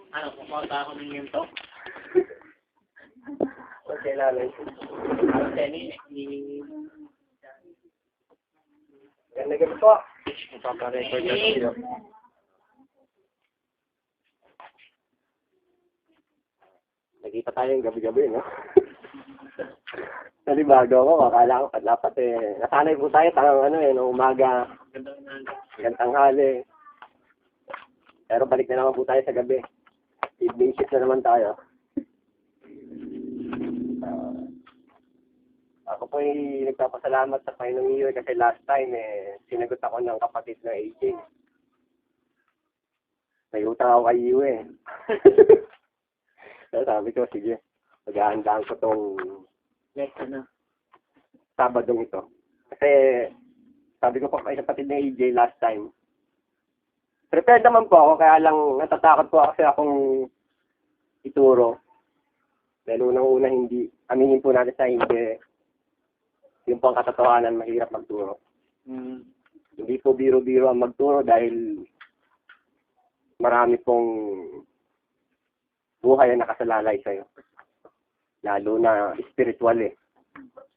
Ano, kumakota ako ng yun to? Pagkailangan. Ano, Tenny? Yan na gabi po. Magpaparecord na siya. Nagkita tayo yung gabi-gabi, no? Nalibago ako, akala ko dapat nasanay po tayo noong umaga, Ganda ng hanggang tanghali. Pero balik na naman po tayo sa gabi. Evening shift na naman tayo. Ako po nagpapasalamat sa Panginoong Iyo kasi last time sinagot ako ng kapatid na AJ. May utang ako kay Iyo So, sabi ko, sige, maghahandaan ko tong next, ano? Sabadong ito. Kasi, sabi ko pa kay kapatid na AJ last time, prepared naman po ako, kaya lang natatakot po kasi akong ituro. Dahil unang-una hindi, aminin po natin sa hindi, yung po ang katotohanan, mahirap magturo. Hindi po biro-biro ang magturo dahil marami pong buhay ang nakasalalay sa'yo. Lalo na spiritual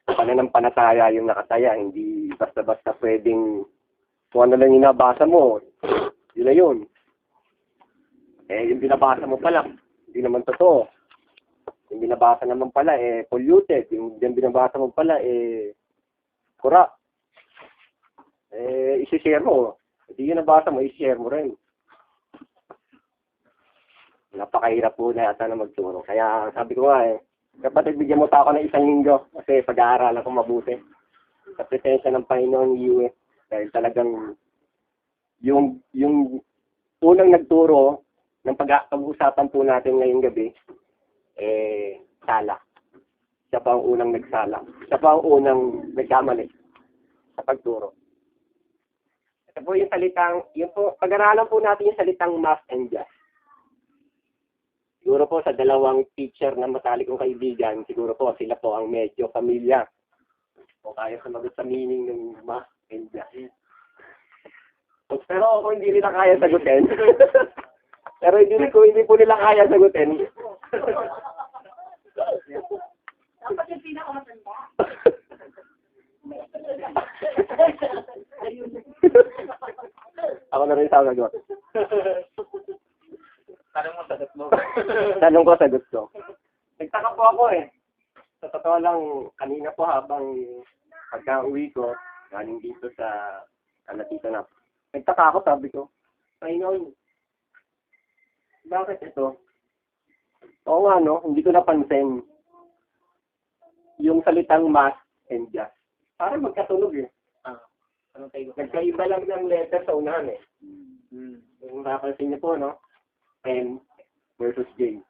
Pananampalataya yung nakataya, hindi basta-basta pwedeng kung ano lang yung nabasa mo, yun na yun. Yung binabasa mo pala, hindi naman totoo. Yung binabasa naman pala, polluted. Yung binabasa mo pala, kura. Isi-share mo. Hindi yung nabasa mo, isi-share mo rin. Napakahirap po na yata na magturo. Kaya sabi ko nga kapatid, bigyan mo pa ako ng 1 linggo kasi pag-aaralan ko mabuti. Sa presensya ng Panginoon Iyo dahil talagang yung unang nagturo ng pag-uusapan po natin ngayong gabi, sala. Siya pa ang unang nagsala. Siya pa ang unang nagkamali sa pagturo. Ito po yung salitang, pag-aralan po natin yung salitang math and just. Siguro po sa dalawang teacher na matalik kong kaibigan, siguro po sila po ang medyo familiar. O kaya sumagot sa meaning ng math and just. Pero kung hindi nila kaya sagutin, pero hindi po nila kaya sagutin. Dapat yung pinakamatanda. Ako na rin sa sagot. Tanong mo, sagot mo. Tanong ko, sagot ko. Nagtaka po ako Sa totoo lang, kanina po habang pagka-uwi ko, galing dito sa dito na. Nagtaka ako, sabi ko, Panginoon, bakit ito? Oo nga, no? Hindi ko napansin yung salitang math and just. Parang magkatunog Anong tayo? Nagkaiba lang ng letter sa unahan Kung napansin niyo po, no? M versus J.